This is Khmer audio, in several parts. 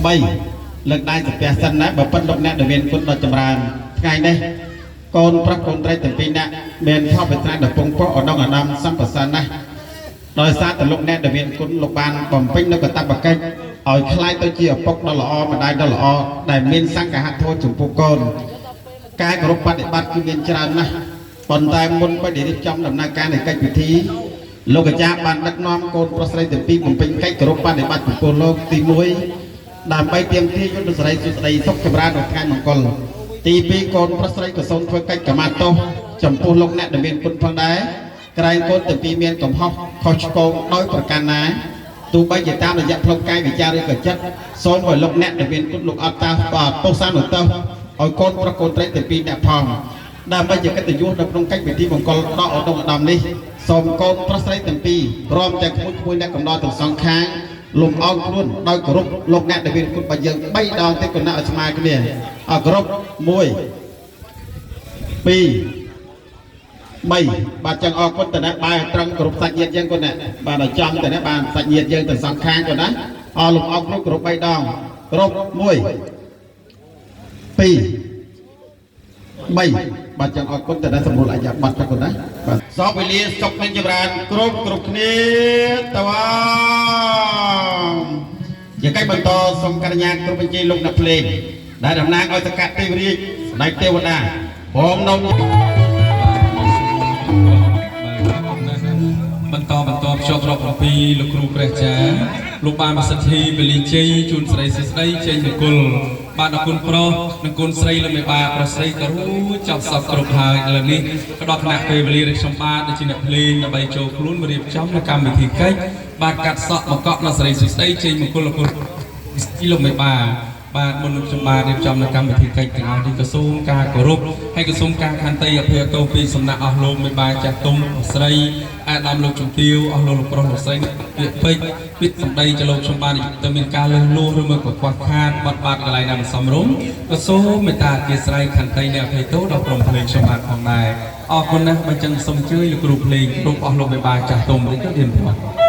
3លើកដៃទៅផ្ទះសិនណាបើប៉ុនលោកអ្នកដែលមានគុណដ៏ចម្រើនថ្ងៃនេះកូនប្រុសកូនស្រីទាំងពីរនាក់មានខប់វិត្រាដល់ពងពោះឧត្តមអាដាមសម្បសានណាស់ដោយសារតែលោកអ្នកដែលមានគុណលោកបានបំពេញនៅកតបកិច្ចឲ្យខ្លាយទៅជាឪពុកដ៏ល្អម្ដាយដ៏ល្អដែលមានសង្ឃហធម៌ចំពោះកូនការគោរពបដិបត្តិគឺមានច្រើនណាស់ប៉ុន្តែមុនពេលរៀបចំដំណើរការនៃកិច្ចពិធីលោកអាចារ្យបានដឹកនាំកូនប្រុសស្រីទាំងពីរបំពេញកិច្ចគោរពបដិបត្តិចំពោះលោកទី1ដើម្បីទាមទារយុទ្ធសាស្ត្រសុខស្ដីសុខចម្រើនក្នុងថ្ងៃមង្គលទី2កូនប្រុសស្រីក៏សូមធ្វើកិច្ចកម្មទោសចំពោះលោកអ្នកដែលមានគុណផងដែរក្រែងកូនទាំងពីរមានកំហុសខុសឆ្គងដោយប្រការណាទោះបីជាតាមរយៈផ្លូវកាយវិចារឬក៏ចិត្តសូមឲ្យលោកអ្នកដែលមានគុណលោកអត់តាក៏ទោសសានុទោសឲ្យកូនប្រុសកូនស្រីទាំងពីរអ្នកផងដើម្បីជាកិត្តិយសនៅក្នុងកិច្ចពិធីមង្គលដ៏ឧត្តមឧត្តមនេះសូមកូនប្រុសស្រីទាំងពីរព្រមទាំងក្មួយអ្នកកំណត់ទាំងសងខាងលំអោនខ្លួនដោយគោរពលោកអ្នកដែលមានគុណបើយើង3ដងទេគណៈឲ្យស្មើគ្នាអគោរព1 2 3បាទចឹងអរគុណតើណាបាយត្រង់គ្រប់សាច់ញាតិយើងគាត់ណាបាទឲ្យចំតើណាបានសាច់ញាតិយើងទាំងសងខាងគាត់ណាអរលំអោនគ្រប់គ្រប់3ដងគ្រប់1 2 3បាទចឹងអរគុណតើណាសម្រួលអាយ៉ាបាត់គាត់ណាបាទសពវេលាសុខនឹងចម្រើនគ្រប់គ្នាតើជាកិច្ចបន្តសូមកញ្ញាគ្រប់បញ្ជាលោកអ្នកភ្លេងដែលតំណាងឲ្យសកទេវរាជស្ដេចទេវតាបងនំបន្តភ្ជាប់រាប់អំពីលោកគ្រូព្រះចាលោកបានប្រសិទ្ធិពលីជ័យជូនស្រីស្ដីជ័យមង្គលបាទដល់គុណប្រុសនិងគុណស្រីលោកមេបាប្រុសស្រីក៏រួចចប់សពគ្រប់ហើយឥឡូវនេះក៏ដល់គណៈពេលវេលារបស់ខ្ញុំបាទដែលជាអ្នកភ្លេងដើម្បីចូលខ្លួនរៀបចំនៅកម្មវិធីកិច្ចបាទកាត់សក់មកកក់ដល់ស្រីស្ដីជ័យមង្គលលោកលោកមេបាបាទមុននឹងខ្ញុំបាទរៀបចំនៅកម្មវិធីកិច្ចទាំងអស់នេះក៏សូមការគោរពហើយក៏សូមការខន្តីអភ័យទោសពីសំណាក់អស់លោកមេបាចាស់ទុំស្រីអាដាមលោកជំទាវអស់លោកប្រុសលោកស្រីពាក្យពេចន៍ពាក្យសម្ដីចលោកខ្ញុំបាទទៅមានការលឺលួសឬមកខ្វះខាតបាត់បាត់កន្លែងណាមិនសមរម្យក៏សូមមេត្តាអធិស្ឋានខន្តីនៃអភ័យទោសដល់ក្រុមភ្លេងខ្ញុំបាទផងដែរអរគុណណាស់បើចឹងសូមជួយលោកគ្រូភ្លេងគ្រប់អស់លោកមេបាចាស់ទុំនេះទៅរៀនផង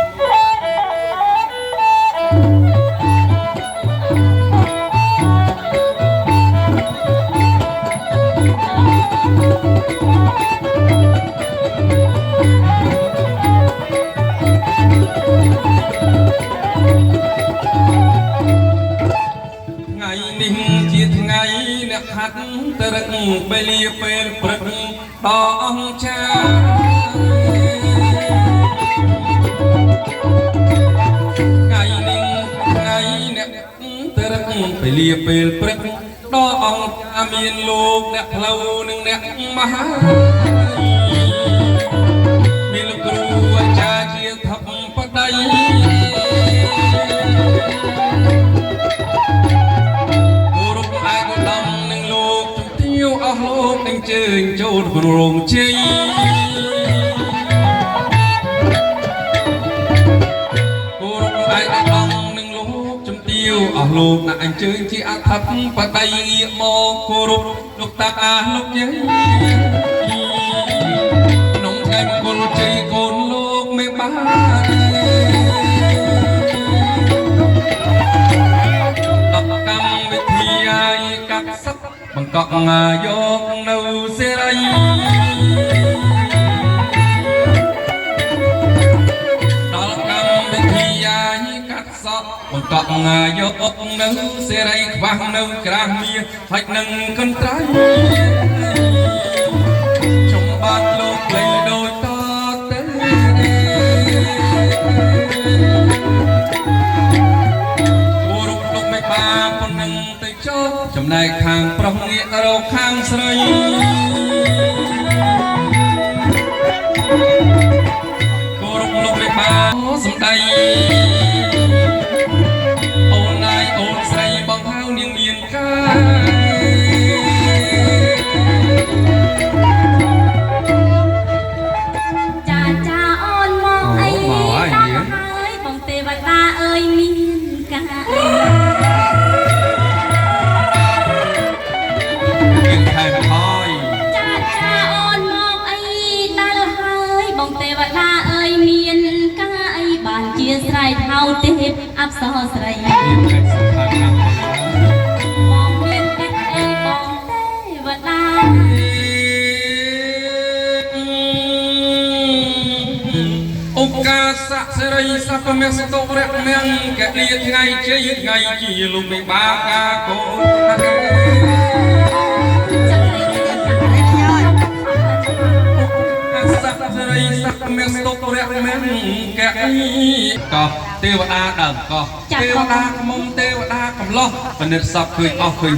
ហាត់តរឹកពេលលាពេលព្រឹកដល់អង្គចាថ្ងៃនេះថ្ងៃអ្នកតរឹកពេលលាពេលព្រឹកដល់អង្គចាមានលោកអ្នកផ្លូវនិងអ្នកមហាមានលោកគ្រូអាចារ្យជាធម្មបតីអស់លោកនឹងជើញចូលរោងជ័យគោរពឯកឧត្តមនឹងលោកជំទាវអស់លោកណាអញ្ជើញជាអធិបតីមកគោរពលោកតាលោកយាយក្នុងថ្ងៃមង្គលជ័យកូនលោកមេបាកម្មវិធីឲ្យកាត់សឹកបង្កក់យកនៅសេរីដល់កម្មវិធីឲ្យកាត់សក់បង្កក់យកនៅសេរីខ្វះនៅក្រាស់មាសហើយនឹងកន្ត្រៃចំបាត់លោកលេងដូចតទៅគោរពលោកមេបាប៉ុណ្ណឹងទៅចុះចំណែកខាងប្រុសងាករកខាងស្រីគោរពលោកមេបាសំដីអូនណាយអូនស្រីបងហៅនាងមានការចាចាអូនមកអីតាមហើយបងទេវតាអើយមានការចាចាអូនមកអីដល់ហើយបងទេវតាអើយមានការអីបានជាស្រ័យថោទេពអប្សរស្រី រីសពមេសតរៈមៀងកលៀថ្ងៃជ័យថ្ងៃជាលំបិបាកាកូសពរីសពមេសតរៈមៀងកកោទេវតាដើមកោទេវតាខ្មុំទេវតាកំឡោះបនិតសពឃើញអស់ឃើញ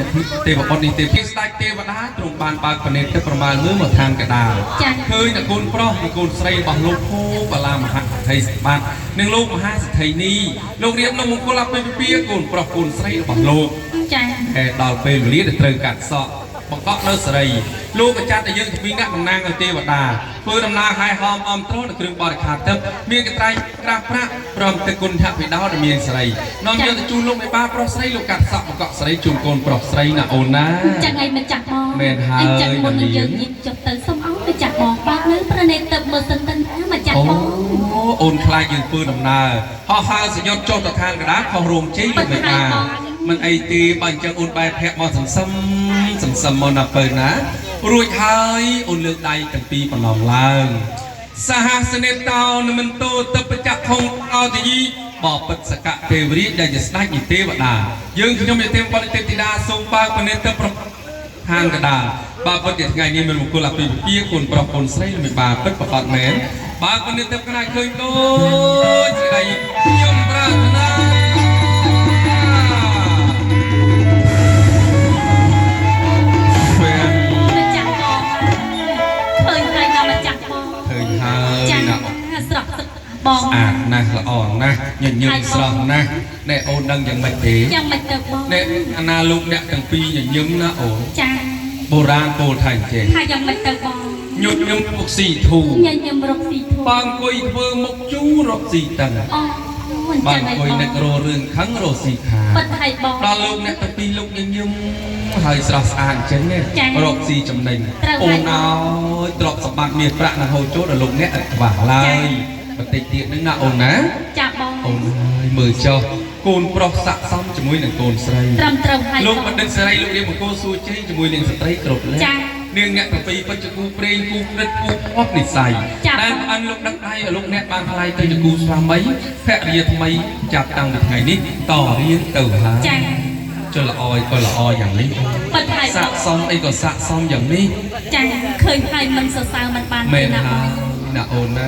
ទេវបុត្រនេះទេពីស្ដេចទេវតាទ្រង់បានបើកបនិតទឹកប្រមាណមើលមកខាងកដាលឃើញតែកូនប្រុសនិងកូនស្រីរបស់លោកភូបាឡាមហាថៃសម្បត្តិនិងលោកមហាសិទ្ធិនីលោករៀបនំមង្គលអភិពាកូនប្រុសកូនស្រីរបស់លោកចា៎ដល់ពេលវេលាដែលត្រូវកាត់សក់បង្កក់នៅសេរីលោកក៏ចាត់ឲ្យយើងពីអ្នកតំណាងឲ្យទេវតាធ្វើដំណើរហែហមអមត្រូលនៅគ្រឿងបរិខាទឹកមានកត្រៃក្រាស់ប្រាក់ព្រមទាំងគុណថវិដោដែលមានសេរីនាំយកទៅជូនលោកមេបាប្រុសស្រីលោកកាត់សក់បង្កក់សេរីជូនកូនប្រុសស្រីណាអូនណាចឹងឯងមិនចាស់បងមែនហើយចឹងមុននឹងយើងញិតចុះទៅសុំអោទៅចាស់បងបាក់នៅប្រណេតទឹកមើលសិនទៅមកចាស់បងអូនខ្លាចយើងធ្វើដំណើរហោះហើរសយុទ្ធចុះទៅខាងកណ្ដាលខុសរោងជ័យលោកមេបាមិនអីទេបើអញ្ចឹងអូនបែរភ័ក្រមកសន្សំមកណាពើណារួចហើយអូនលើកដៃទាំងពីរបណ្ដងឡើងសហសនេតោនមិនតោទៅបច្ចៈខុងអោទយីបបិទ្ធសកៈទេវរាជដែលជាស្ដេចនៃទេវតាយើងខ្ញុំជាទេវបរិទេពធីតាសូមបើកបនិតទៅប្រហាងកដាលបើពិតជាថ្ងៃនេះមានមង្គលអភិពាកូនប្រុសកូនស្រីមិនបាពិតប្រកបមែនបើកបនិតទៅខ្នាតឃើញដូចស្ដីខ្ញុំប្រាថ្នាបងស្អាតណាស់ល្អណាស់ញញឹមស្រស់ណាស់អ្នកអូនដឹងយ៉ាងម៉េចទេយ៉ាងម៉េចទៅបងអ្នកអាណាលោកអ្នកទាំងពីរញញឹមណាអូនចាបុរាណពោលថាអញ្ចឹងថាយ៉ាងម៉េចទៅបងញញឹមមុខស៊ីធូញញឹមរកស៊ីធូបើអង្គុយធ្វើមុខជូររកស៊ីតឹងអូបើអង្គុយនឹករោរឿងខឹងរកស៊ីខាពិតហើយបងដល់លោកអ្នកទាំងពីរលោកញញឹមហើយស្រស់ស្អាតអញ្ចឹងរកស៊ីចំណេញអូនអើយទ្រព្យសម្បត្តិមានប្រាក់នឹងហូរចូលដល់លោកអ្នកអត់ខ្វះឡើយបន្តិចទៀតនឹងណាអូនណាចាបងអូនហើយមើលចុះកូនប្រុសស័ក្តិសមជាមួយនឹងកូនស្រីត្រឹមត្រូវហើយលោកបណ្ឌិតសេរីលោករៀបមង្គលសួរជ័យជាមួយនឹងស្ត្រីគ្រប់លេខចានាងអ្នកទាំងពីរពិតជាគូព្រេងគូព្រឹត្តគូអបនិស័យតែអនលោកដឹកដៃឲ្យលោកអ្នកបានថ្លៃទៅជាគូស្វាមីភរិយាថ្មីចាប់តាំងពីថ្ងៃនេះតរៀនទៅហើយចាចុះល្អក៏ល្អយ៉ាងនេះពិតហើយស័ក្តិសមអីក៏ស័ក្តិសមយ៉ាងនេះចាឃើញហើយមិនសរសើរមិនបានទេណាបងណាអូនណា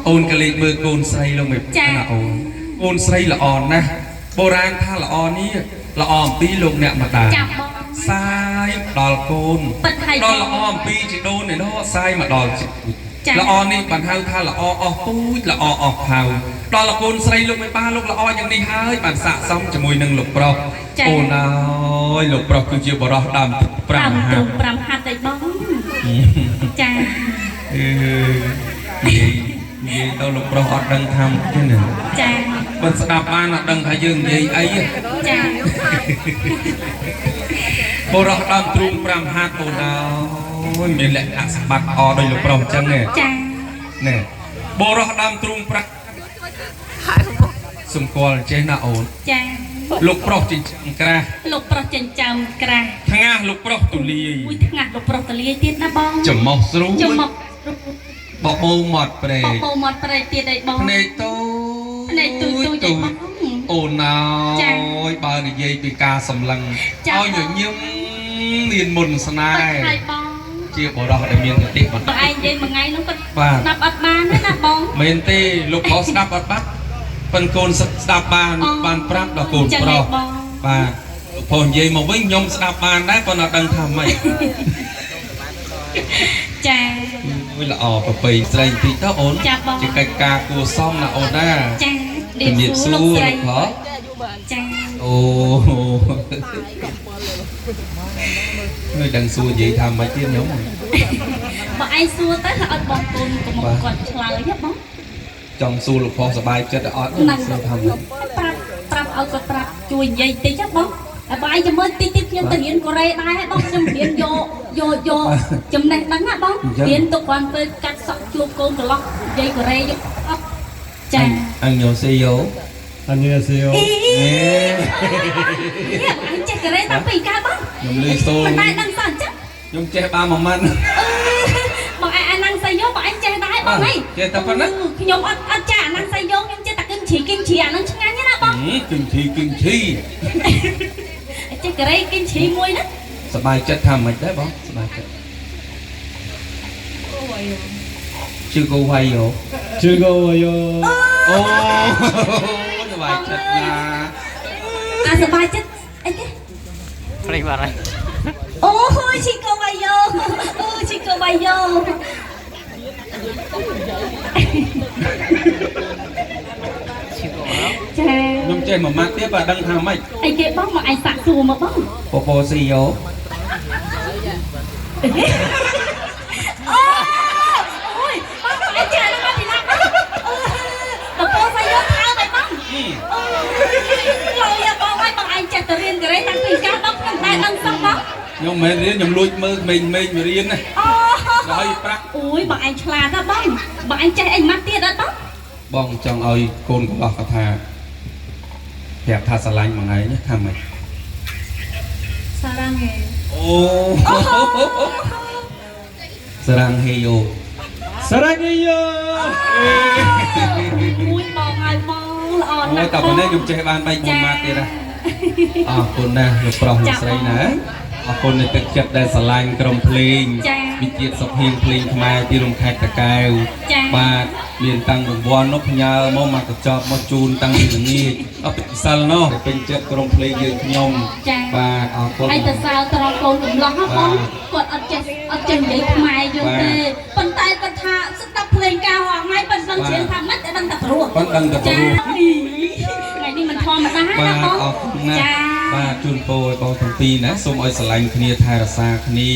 អូនកលេចមើលកូនស្រីលោកមេណាអូនកូនស្រីល្អណាស់បុរាណថាល្អនេះល្អអំពីលោកអ្នកម្ដាយសាយដល់កូនដល់ល្អអំពីជីដូននេះនោះសាយមកដល់ល្អនេះបានហៅថាល្អអស់ពូជល្អអស់ផៅដល់កូនស្រីលោកមេបាលោកល្អយ៉ាងនេះហើយបានស័ក្តិសមជាមួយនឹងលោកប្រុសអូនអើយលោកប្រុសគឺជាបរិសដើម5ហាត់ឯបងចានិយាយទៅលោកប្រុសអត់ដឹងថាទេណាចាបើស្ដាប់បានអត់ដឹងថាយើងនិយាយអីចាបរោះដើមទ្រូង5ហាត់អូនអើយមានលក្ខណៈសម្បត្តិអដោយលោកប្រុសអញ្ចឹងចាណែបរោះដើមទ្រូងប្រាក់សម្គាល់ចេះណាអូនចាលោកប្រុសចិញ្ចាំក្រាស់លោកប្រុសចិញ្ចាំក្រាស់ថ្ងាសលោកប្រុសទូលាយថ្ងាសលោកប្រុសទូលាយទៀតណាបងចំមុះស្រួយចំមុះបបោមាត់ព្រែកបបោមាត់ព្រែកទៀតឯបងភ្នែកតូចអូនអើយបើនិយាយពីការសម្លឹងឲ្យញញឹមមានមុនស្នេហ៍ជាបរិសដែលមានគតិបណ្ឌិតបងឯងនិយាយមួយថ្ងៃនោះគាត់ស្ដាប់អត់បានទេណាបងមែនទេលោកប្រុសស្ដាប់អត់បាត់ប៉ុនកូនស្ដាប់បានប្រាប់ដល់កូនប្រុសបាទព្រោះនិយាយមកវិញខ្ញុំស្ដាប់បានដែរប៉ុន្តែអត់ដឹងថាម៉េចចា មួយល្អប្រពៃស្រីទីទៅអូនជាកិច្ចការគួរសមណាអូនណា ចា ជំរាបសួរលោកខោ ចា អូហើយដឹងសួរនិយាយថាមិនទៀតខ្ញុំ បើឯងសួរទៅអត់បងកូនកុំគាត់ឆ្លើយទេបង ចង់សួរលោកផងសប្បាយចិត្តអត់សួរថាមិន ប្រាប់ឲ្យគាត់ប្រាប់ជួយនិយាយតិចណាបងហើយបើឯងចាំមើលតិចខ្ញុំទៅរៀនកូរ៉េដែរហើយបងខ្ញុំរៀនយកចំណេះដឹងណាបងរៀនទុកគាត់ពេលកាត់សក់ជួបកូនកន្លោះនិយាយកូរ៉េយកអត់ចា អញញោសេយោ 안녕하세요. អញចេះកូរ៉េតាំងពីកើតបង ខ្ញុំលឺសូរ មិនដែរដឹងសោះអញ្ចឹង ខ្ញុំចេះបានមួយម៉ាត់ បងឯងអាណាំងសៃយោបងឯងចេះដែរបងអី ចេះតែប៉ុណ្ណា ខ្ញុំអត់ចេះអាណាំងសៃយោខ្ញុំចេះតែគឹមឈីអានឹងឆ្ងាញ់ណាបង គឹមឈី ចេះកូរ៉េគឹមឈីមួយណា សប្បាយចិត្តថាមិនដែរបងសប្បាយចិត្តជឿកូវៃយោ 즐거워요. អូសប្បាយចិត្តណា អាសប្បាយចិត្តអីគេ ព្រៃបាត់ហើយ អូឈីកូវ៉ាយ៉ូអូឈីកូវ៉ាយ៉ូចា ខ្ញុំចេះមួយម៉ាត់ទៀតបើដឹងថាម៉េច អីគេបងមកឯងសាក់សួរមកបង ពពស៊ីយោ អូយបងឯងចាដល់ពីណាបងបបោសាយ៉ូថើបឯបងអូយឡយបងឯងចេះទៅរៀនកូរ៉េតាំងពីកាលបងខ្ញុំតែដឹងសោះបង ខ្ញុំមិនរៀនខ្ញុំលួចមើលមេញមករៀនណា អូ ដល់ប្រាក់ អូយបងឯងឆ្លាតណាបងបងឯងចេះអីម៉ាត់ទៀតអត់បង បងចង់ឲ្យកូនកន្លោះគាត់ថាប្រាប់ថាស្រឡាញ់មួយថ្ងៃនេះថាម៉េច សារ៉ាំងហេ អូសារ៉ាំងហេយោ 사랑해요. មួយបងហើយបងល្អ អូ ណាស់ តែប៉ុណ្ណេះខ្ញុំចេះបាន3 4ម៉ាត់ទៀតណាអរគុណណាស់លោកប្រុសលោកស្រីណាអរគុណនៃទឹកចិត្តដែលស្រឡាញ់ក្រុមភ្លេងវិជាតិសុខៀងភ្លេងខ្មែរទីរំខេត្តតាកែវបាទមានតាំងរង្វាន់នោះផ្ញើមកមកកញ្ចប់មកជូនតាំងពីល្ងាចអពិសិលនោះពេញចិត្តក្រុមភ្លេងយើងខ្ញុំបាទអរគុណ ហើយទៅសើត្រង់កូនកំឡោះហ្នឹងបងគាត់អត់ចេះនិយាយខ្មែរយល់ទេប៉ុន្តែគាត់ថាស្ដាប់ភ្លេងការហងៃប៉ុន្តែច្រៀងថាម៉េចតែដឹងតែព្រោះ ប៉ុន្តែដឹងតែព្រោះ ថ្ងៃនេះមិនធម្មតាណា បាទ បង អរគុណណាស់បាទជូនពរឲ្យបងទាំងពីរណាសូមឲ្យស្រឡាញ់គ្នាថែរក្សាគ្នា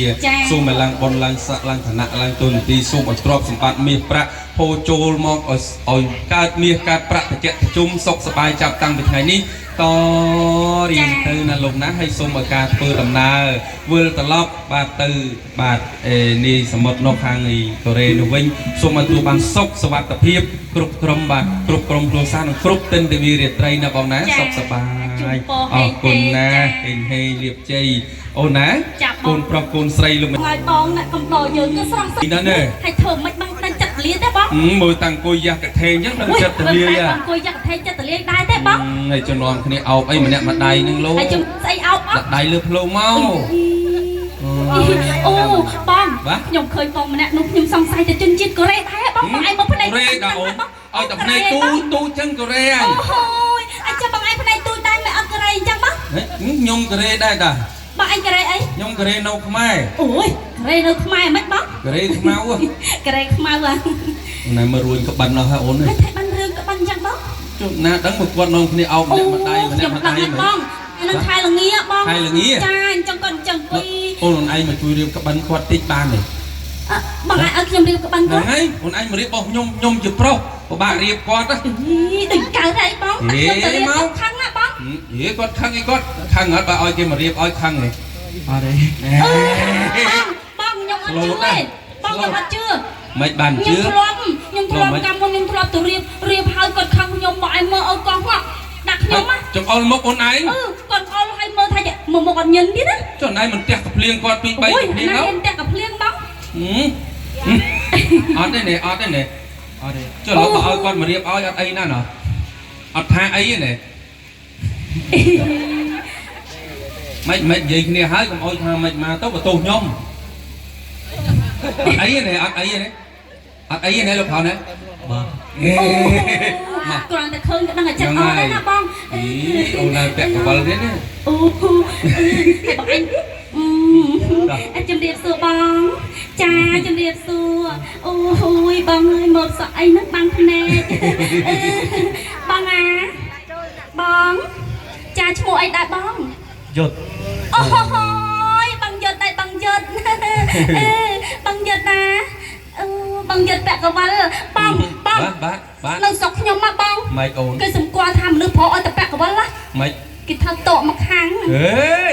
សូមឲ្យឡើងបុណ្យឡើងស័ក្តិឡើងឋានៈឡើងទូនាទីសូមឲ្យទ្រព្យសម្បត្តិមាសប្រាក់ហូរចូលមកឲ្យកើតមាសកើតប្រាក់តិចតិជុំសុខសប្បាយចាប់តាំងពីថ្ងៃនេះតរៀងទៅណាលោកណាហើយសូមឲ្យការធ្វើដំណើរវិលត្រឡប់បាទទៅបាទនេះសមុទ្រនោះខាងកូរ៉េនោះវិញសូមឲ្យទូបានសុខសុវត្ថិភាពគ្រប់ក្រុមបាទគ្រប់ក្រុមគ្រួសារនិងគ្រប់ទិដ្ឋានរាត្រីណាបងណាសុខសប្បាយអរគុណណាហេងហេងលៀបជ័យអូនណាកូនប្រុសកូនស្រីលោក ហើយបងអ្នកកំដរយើងក៏ស្រស់ស្អាត ណាស់ ហើយធ្វើមិនបងដឹងចិត្តលាទេបង មើលតាំងគួយយ៉ាស់កថេអញ្ចឹងដឹងចិត្តទលាយ បងគួយយ៉ាក់ថេចិត្តទលាយដែរទេបង ហើយជំនុំគ្នាអោបអីម្នាក់មួយដៃនឹងលោក ហើយជំស្អីអោបអត់ ដាក់ដៃលើភ្លោងមក អូបងខ្ញុំឃើញបងម្នាក់នោះខ្ញុំសង្ស័យតែជនជាតិកូរ៉េដែរបងឯងមកផ្នែក កូរ៉េដល់អូនឲ្យតែផ្នែកទូចឹងកូរ៉េអញ អូយអញ្ចឹងបងឯងផ្នែកទូដែរមិនអត់កូរ៉េអញ្ចឹងបង ខ្ញុំកូរ៉េដែរតា បងឯងកូរ៉េអី ខ្ញុំកូរ៉េនៅខ្មែរ អូយកូរ៉េនៅខ្មែរមិនបង កូរ៉េខ្មៅ កូរ៉េខ្មៅហ្នឹង ណែមើលរួញក្បិននោះហ่าអូន ហើយតែបានរឿងក៏បានអញ្ចឹងបង ជុំណាដឹងមកគាត់នាំគ្នាអោបម្នាក់មួយដៃម្នាក់មួយដៃ បងនឹងខែល្ងាបង ខែល្ងា ចាអញ្ចឹងគាត់អញ្ចឹងពី អូនឯងមកជួយរៀបក្បិនគាត់តិចបានទេ បងឯងឲ្យខ្ញុំរៀបក្បិន ហ្នឹង គាត់ ហើយអូនឯងមករៀបរបស់ខ្ញុំជាប្រុសពិបាករៀបគាត់ ដូចកើតហើយបងតែខ្ញុំទៅរៀបគាត់ខឹងណាបង ហេគាត់ខឹងអីគាត់ខឹងអត់បើឲ្យគេមករៀបឲ្យខឹងទេអត់ទេ បងខ្ញុំអត់ជឿទេបងខ្ញុំអត់ជឿ មិនបានជឿ ខ្ញុំធ្លាប់កាលមុនខ្ញុំធ្លាប់ទៅរៀបហើយគាត់ខឹងខ្ញុំមកឲ្យមើលអូនកោះមកដាក់ខ្ញុំណា ចង្អុលមុខអូនឯង គាត់អល់ឲ្យមើលថាមកមុខអត់ញញទៀតណា ចុះអូនឯងមិនផ្ទះកាភ្លៀងគាត់ពី3កាភ្លៀងទៅ ណាតែកាភ្លៀងបង អត់ទេណែអត់ទេណែអត់ទេចុះលោកមកឲ្យគាត់មករៀបឲ្យអត់អីណាណោះអត់ថាអីទេណែមិននិយាយគ្នាហើយកុំអោយថាមិនមកទៅបន្ទោសខ្ញុំអត់អីទេណែអត់អីទេអត់អីទេណែលោកផោណែបាទ គ្រាន់តែឃើញក៏ដឹងតែចិត្តអត់ដែរណាបង អូននៅពាក់កវលទៀតណា អូបងឯងជំរាបសួរបងច ចាជំរាបសួរអូយបងអើយមកសក់អីហ្នឹងបាំងភ្នែកបងអាបងចាឈ្មោះអីដែរបងយុទ្ធអូយបងយុទ្ធដែរបងយុទ្ធបងយុទ្ធណាបងយុទ្ធពាក់កវលបងបាទនៅស្រុកខ្ញុំមកបងម៉េចអូនគេសម្គាល់ថាមនុស្សប្រុសឲ្យតែពាក់កវលណាម៉េចគេថាតកមកខាងហេ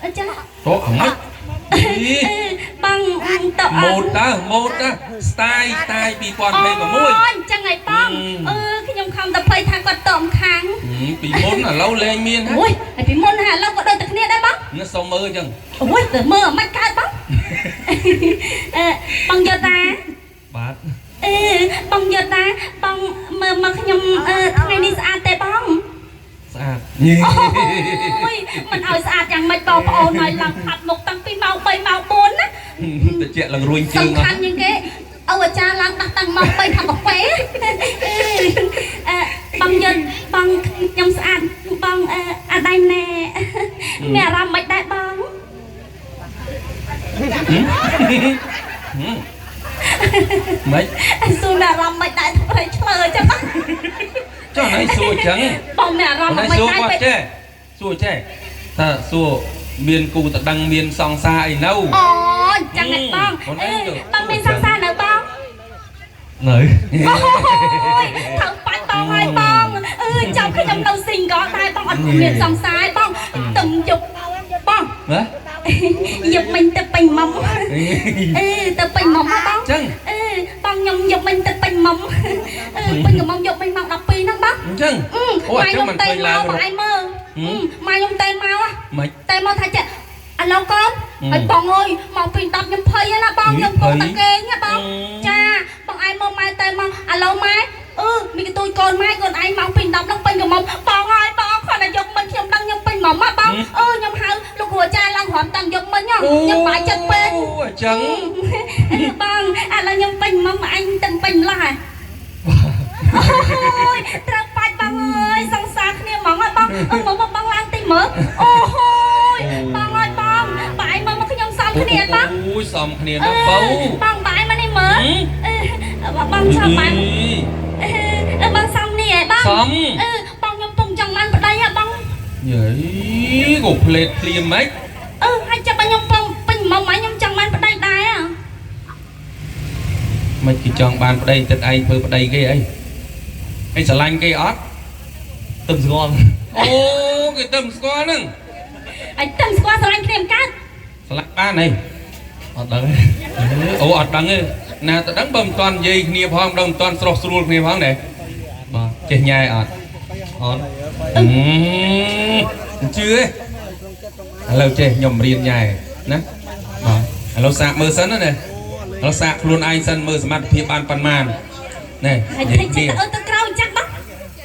អញ្ចឹងតកម៉េចបងតកម៉ូតស្ទាយ2026អូអញ្ចឹងហើយបងខ្ញុំខំតែភ័យថាគាត់តកមកខាងពីមុនឥឡូវលែងមានហើយអូយហើយពីមុនហើយឥឡូវក៏ដូចតែគ្នាដែរបងនេះសុំមើលអញ្ចឹងអូយទៅមើលមិនកើតបងបងយកតាបាទបងយកតាបងមើលមកខ្ញុំថ្ងៃនេះស្អាតទេបងស្អាតអូយមិនឲ្យស្អាតយ៉ាងម៉េចបងប្អូនហើយឡើងផាត់មុខតាំងពីម៉ោង3ម៉ោង4ណាតិចឡើងរួញជើងសំខាន់ជាងគេអូអាចារ្យឡើងដាស់តាំងម៉ោង3ថាកាហ្វេបងយន្តបងខ្ញុំស្អាតបងអត់ដៃណែមានអារម្មណ៍មិនដែរបងម៉េចសួរមានអារម្មណ៍មិនដែរប្រៃឆ្លើយចឹងចុះណៃសួរចឹងបងមានអារម្មណ៍មិនដែរពេកសួរចេះថាសួរមានគូតដឹងមានសង្សារអីនៅអូចឹងហ្នឹងបងបងមានសង្សារនៅបងនៅអូយថៅបាច់បងហើយបងចាំខ្ញុំនៅស៊ីងក៏ដែរបងអត់មានសង្សារបងទំយុកបងណាយកមិញទៅពេញមុំទៅពេញមុំបងចឹងបងខ្ញុំយកមិញទៅពេញមុំពេញមុំយកមិញមក12ហ្នឹងបងចឹងអូអញ្ចឹងមិនឃើញឡើងបងឯងមើលម៉ែខ្ញុំតែមកមិនតែមកថាចេះឥឡូវកូនហើយបងអើយមកពី10ខ្ញុំភ័យណាបងខ្ញុំកូនតាគេណាបងចាបងឯងមើលម៉ែតែមកឥឡូវម៉ែមានកន្ទុយកូនម៉ែកូនឯងមកពី10ហ្នឹងពេញមុំបងហើយបងគាត់តែយកមិញខ្ញុំដឹងខ្ញុំពេញមុំមកបងខ្ញុំហៅលោកគ្រូអាចារ្យឡើងរំតាំងយកមិញខ្ញុំបាច់ចិត្តពេកអូអញ្ចឹងបងឥឡូវខ្ញុំពេញមុំអញទាំងពេញម្ល៉េះអូយត្រូវបាច់បងអើយសង្សារគ្នាហ្មងហើយបងមកបងឡើងតិចមើលអូយបងអើយបងបាយមកខ្ញុំសំគ្នាបងអូយសំគ្នាណាបងបាយមកនេះមើលបងឆាប់បាយបងសំនេះឯងបងសំបងខ្ញុំពុំចង់បានប្តីហ៎បងយេក៏ផ្លេតភ្លាមហ្មងហើយចាប់ខ្ញុំពងពេញមកខ្ញុំចង់បានប្តីដែរមិនគេចង់បានប្តីទឹកឯងធ្វើប្តីគេអីឯងស្រឡាញ់គេអត់ទឹមស្គាល់អូគេទឹមស្គាល់ហ្នឹងឯងទឹមស្គាល់ស្រឡាញ់គ្នាមិនកើតស្រឡាញ់បានអីអត់ដឹងអូអត់ដឹងទេណាទៅដឹងបើមិនតាន់និយាយគ្នាផងដល់មិនតាន់ស្រស់ស្រួលគ្នាផងដែរបាទចេះញ៉ែអត់ជឿទេឥឡូវចេះខ្ញុំរៀនញ៉ែណាបាទឥឡូវសាកមើលសិនណាឥឡូវសាកខ្លួនឯងសិនមើលសមត្ថភាពបានប៉ុន្មានណែនិយាយគ្នាទៅក្រោយចាក់បង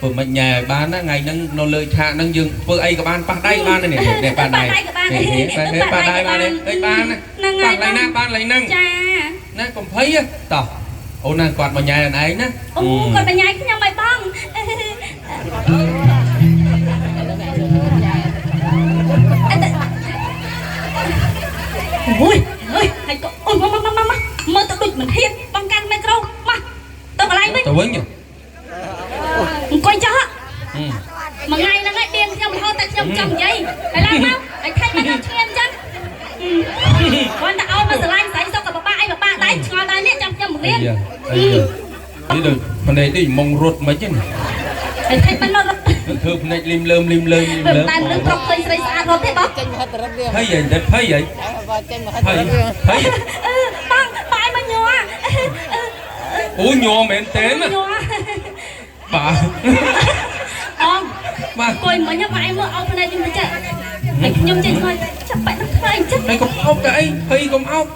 ព្រោះមិនញ៉ែបានណាថ្ងៃហ្នឹងនៅលើឆាកហ្នឹងយើងធ្វើអីក៏បានប៉ះដៃបាននេះប៉ះដៃប៉ះដៃបាននេះអីបានប៉ះដៃណាបានឡៃហ្នឹងចាណាកុំភ័យតោះអូនណាគាត់មកញ៉ែឯងណាអូគាត់មកញ៉ែខ្ញុំឲ្យបងអូយហើយក៏អូមកមើលទៅដូចមិនហ៊ានបងកាន់មីក្រូមកទៅកន្លែងវិញទៅវិញអង្គុយចុះមួយថ្ងៃហ្នឹងឯងឌៀងខ្ញុំរហូតតែខ្ញុំចង់និយាយហើយឡើងមកហើយថៃមកដល់ឈាមអញ្ចឹងគាត់តែឲ្យមកស្រឡាញ់ស្រីសុកក៏បបាក់អីបបាក់ដែរឆ្ងល់ដែរនេះចាំខ្ញុំរៀននេះដូចភ្នែកនេះមុងរត់មិនហ្នឹងហើយថៃមិនរត់ធ្វើភ្នែកលឹមតែនឹងប្រុសឃើញស្រីស្អាតរត់ទេបងចេញហិតរត់វាហើយតែភ័យហើយចេញមកហិតរត់វាហើយបងបាយមកញ័រអូញ័រមែនទេណាបាទបងបាទគួយមិញបាយមើលអោបភ្នែកខ្ញុំទៅចាហើយខ្ញុំចេញមកចាប់បាច់នឹងខ្លាញ់ចិត្តហើយកុំអោបតែអីភ័យកុំអោប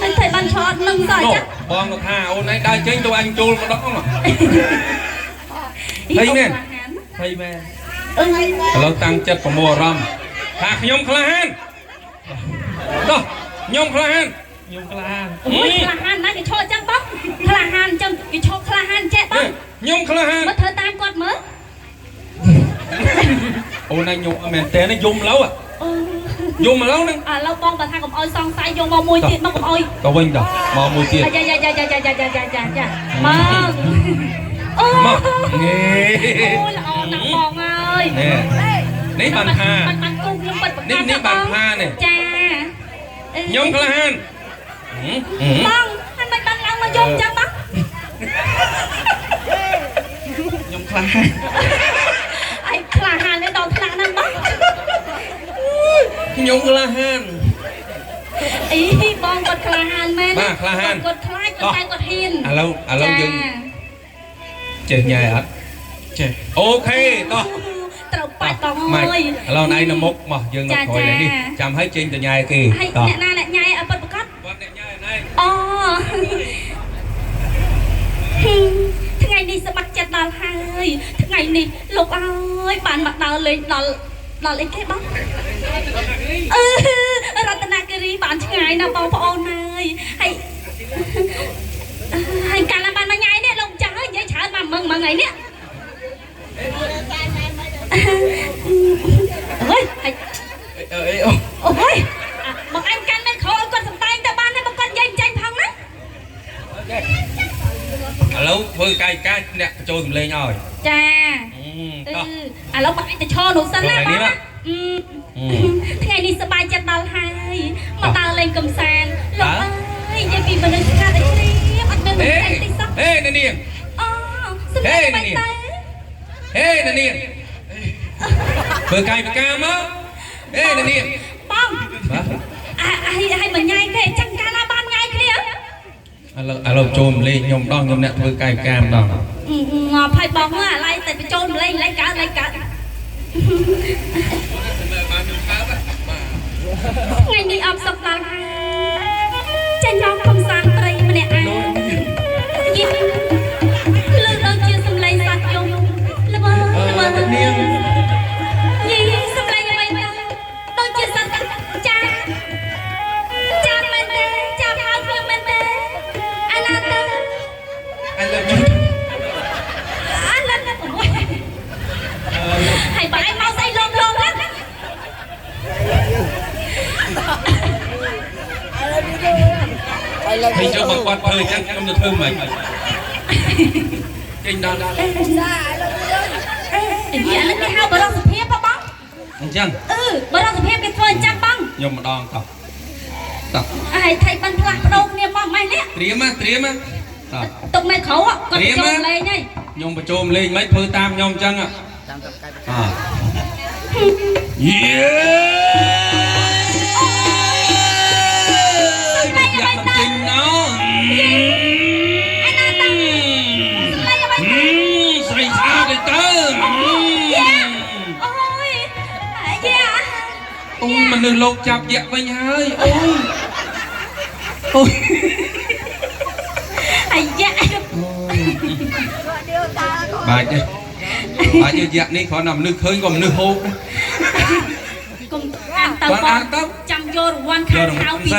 ហើយថៃបានឆោតនឹងសោះចាបងក៏ថាអូនឯងដើរចេញទៅអញចូលម្ដងភ័យមែនភ័យមែនឥឡូវតាំងចិត្តប្រមូលអារម្មណ៍ថាខ្ញុំក្លាហានតោះខ្ញុំក្លាហានខ្ញុំក្លាហានអូយក្លាហានណាគេឈរចឹងបងក្លាហានចឹងគេឈរក្លាហានចេះបងខ្ញុំក្លាហានមកធ្វើតាមគាត់មើលអូនឯងញោមមែនតើយំឡូវ Vô mà lâu nè. À lâu bong bà thang cầm ơi xong tay vô mò mùi tiền bong cầm ơi. Tao vinh đâu, mò mùi tiền. Dạ. Mơ. Mơ. Nghe. Ôi là ồn nặng bong ơi. Nè. Nấy bàn tha. Bạn cung nhưng bật Nấy bàn tha nè. Cha. Nhông khá han. Bong, anh mày băng ông mà vô cha băng. Nhông khá han. Ai khá han lên đầu khá năng băng. Nhông khá han. Ý bong bật khá han men. Ba khá han. Bật khá cho tay bật hiền. À lâu dừng. Chơi nhai hả? Chơi. Ok, to. Trâu bạch bong ơi. Lâu nay nó mốc mà dừng nó khỏi lại đi. Chăm thấy trên từ nhai kì. Hay nè na nè nhai ở bật cắt. Con này nhai này. Tháng ngày đi sẽ bắt chặt đào hai. Tháng ngày đi lục ơi bạn mặc đào lên đào lên cái bóng. Ratanakiri bạn tháng ngày nào bóng phổ này. Hay cả là bạn mà nhai nè lông trắng dễ chả mà mừng mà ngày nè. Ôi một anh canh lên khổ con sầm tay ta ban hay một con dây tranh phong đó. Lâu với cái nè trôi lên rồi. Chà. À lâu bạn ta cho nụ xanh á bác. Thế ngày đi sắp bài chặt đào hai mà đào lên cầm sàn. Lộc ơi dây vì mình ra đây đi bắt bên mình anh tích sắc. Ê nè niên. Ê nè niên. Ê nè niên. Vừa cài vừa cam á. Ê nè niên. Bông. Hay mà nhai cái chẳng ca la ban nhai cái đi á. Lâu trôm lên nhom đong nhom nè vừa cài cam đong. Ngọt hay bông á lại tại bị trôn lên lấy cả. Ngày đi ập sọc đào trên nhóm không sang tây mà nè à Kim lương đơn chưa xâm lấy sạch dùng Lâm ơ Nhi xâm lấy như vậy đơn chưa sạch cha mên tê cha phao phương mên tê anh à tê anh lên hãy bảo anh mau say lôm hết. Thì cho một quạt thời chắc không được thương mày. Kinh đó. Dạ lên cái hao bờ đông sụp hiếp băng. Chăng? Bờ đông sụp hiếp cái phơi trăm băng. Nhom một đòn tao. Tao. Ai thay băng plak đâu niệm băng mày nè. Triếm á. Tao. Tục này khẩu á, còn trôm lên nhây. Nhom mà trôm lên mấy phơi tam nhom chăng ạ. Kinh nó. Xảy sao đây tớ. Ôi mà đừng lột chạp dạ với nhà ơi. Ôi. Bà chứ dạ ní khó nằm nước khơi còn nước hô. Cùng ăn tao chăm vô rồi quan khai thao vì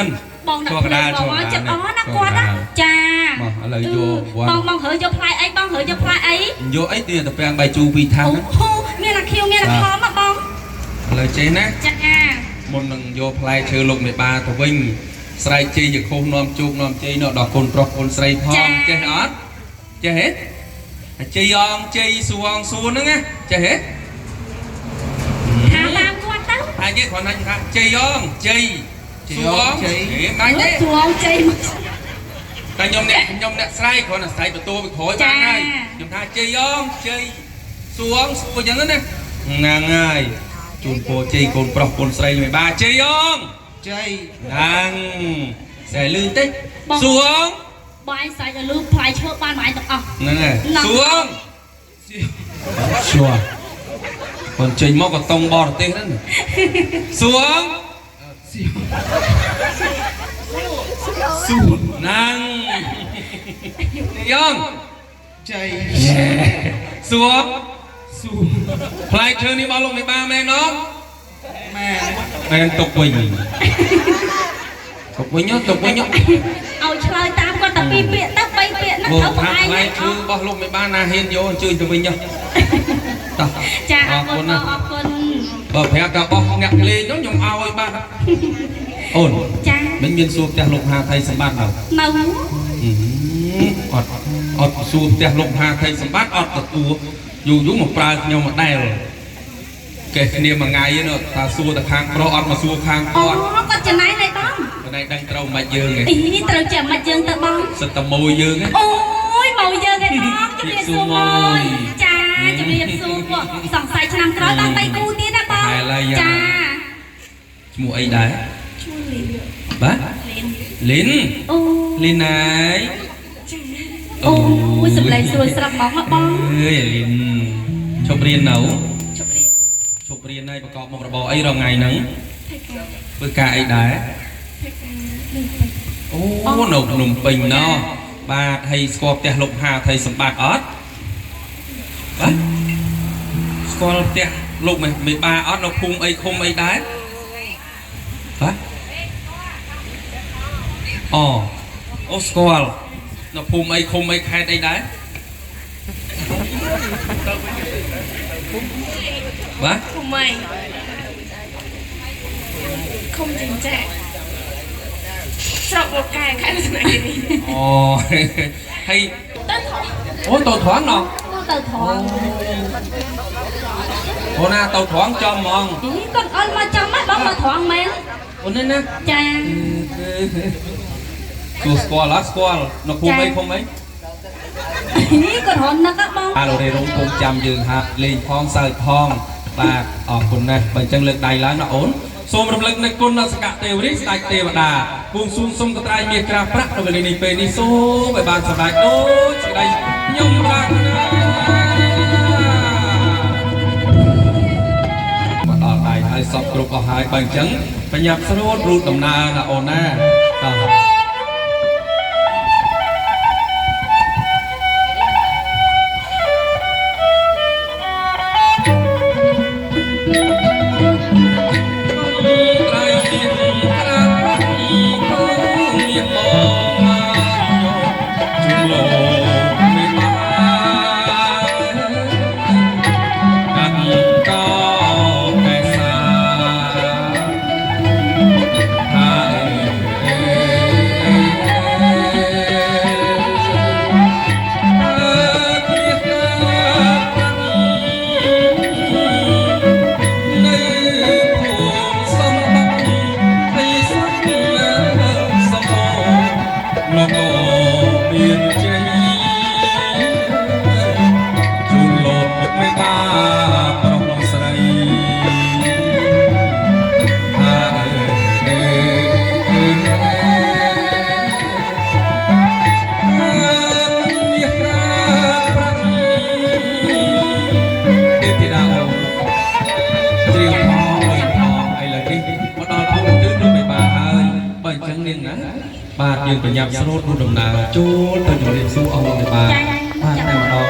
bong đặt lời bong á chất ó nó qua đó cha bong hỡi cho play ấy vô ấy tiền tập đang bài chu vi thang nghe là khó mà bong lời chế nè cha một lần vô play chơi lục 13 của Vinh sài chi như khôn nom chuột nom chơi nọ đỏ cồn pro cồn sài thon chơi hết chơi hết chơi on chơi xuông nữa nghe chơi hết hà làm quan tao ai biết còn anh chơi on chơi xuống máy đấy xuống chơi ta nhom nè sai còn là sai tụi tôi bị khối bạn này chúng ta chơi on chơi xuống cô chẳng nè nàng ơi chun cô chơi cồn pro cồn sài 13 chơi on chơi nàng sẽ lư tích xuống bọn anh xài là lưu phải chơi ban mãi tập này xuống còn chơi móc còn tông bò tên đó xuống nàng yong chơi xuống play chơi đi bao lâu 13 mẹ nó mẹ tục bình tục bình nhá ao chơi tam con tập bi bịa tập bay bịa nó thấu của ai nhá chơi bao lâu 13 na hiên vô chơi tụi mình nhá chà con បើប្រាក់ក៏បោះអ្នកលេងនោះខ្ញុំឲ្យបាទអូន ចា មិនមានសួរផ្ទះលោកហាថៃសម្បត្តិដល់ នៅ អត់សួរផ្ទះលោកហាថៃសម្បត្តិអត់ទទួលយូរមកប្រើខ្ញុំមកដែលកេះគ្នាមួយថ្ងៃនោះថាសួរតែខាងប្រុសអត់មកសួរខាង អូ គាត់ គាត់ចំណាយណែបង ណែដឹងត្រូវមិនយើងទេ អីត្រូវចាំមកយើងទៅបង សិតតែមួយយើងទេ អូយមកយើងឯងបងជំរាបសួរមកចាជំរាបសួរសង្ស័យឆ្នាំក្រោយដល់3គូទៀតណាបងចា ឈ្មោះអីដែរ ឈ្មោះលីន បាទ លីន លីន អូ លីនណាយ អូយសម្លេងស្រួលស្រាប់ហ្មងបង អើយលីនឈប់រៀននៅ ជប់រៀន ឈប់រៀនហើយប្រកបមុខរបរអីរងថ្ងៃហ្នឹង ធ្វើការ ធ្វើការអីដែរ ធ្វើការនឹងពេញ អូនៅភ្នំពេញណោះបាទហើយស្គាល់ផ្ទះលោកហាថៃសម្បត្តិអត់បាទស្គាល់ផ្ទះលោកមេបាអត់នៅភូមិអីឃុំអីដែរបាទអូស្គាល់នៅភូមិអីឃុំអីខេត្តអីដែរបាទ ឃុំអីឃុំចិញ្ចាស្រុកលោកកែខេត្តស្នាគិរី អូហើយ ទៅថង អូទៅត្រង់ណោះ ទៅថង អូណាទៅត្រង់ចំហ្មង គាត់អត់មកចាំមកបងមកថងមែន អូនេះណា ចា គឺស្គាល់អត់ស្គាល់នៅភូមិអីភូមិអី នេះគាត់រំនឹកបង អាឡូរេរងគុំចាំយើងហាត់លេងផងសើចផងបាទអរគុណណាស់បើអញ្ចឹងលើកដៃឡើងណាអូនសូមរំលឹកនៅគុណដល់សកទេវរីស្ដេចទេវតាគួងស៊ូមសុំកត្រៃមានក្រាស់ប្រាក់នៅវេលានេះពេលនេះសូមឲ្យបានសម្រេចដូចសេចក្តីខ្ញុំប្រាថ្នាមកដល់ដៃហើយសពគ្រប់អស់ហើយបើអញ្ចឹងបញ្ញាប់ស្រួតរូតដំណើរណាអូនណាតោះ បាទយើងប្រញាប់ស្រូតរូបដំណើរចូលទៅជម្រាបសួរអង្គលោកមេបាបាទតែម្ដង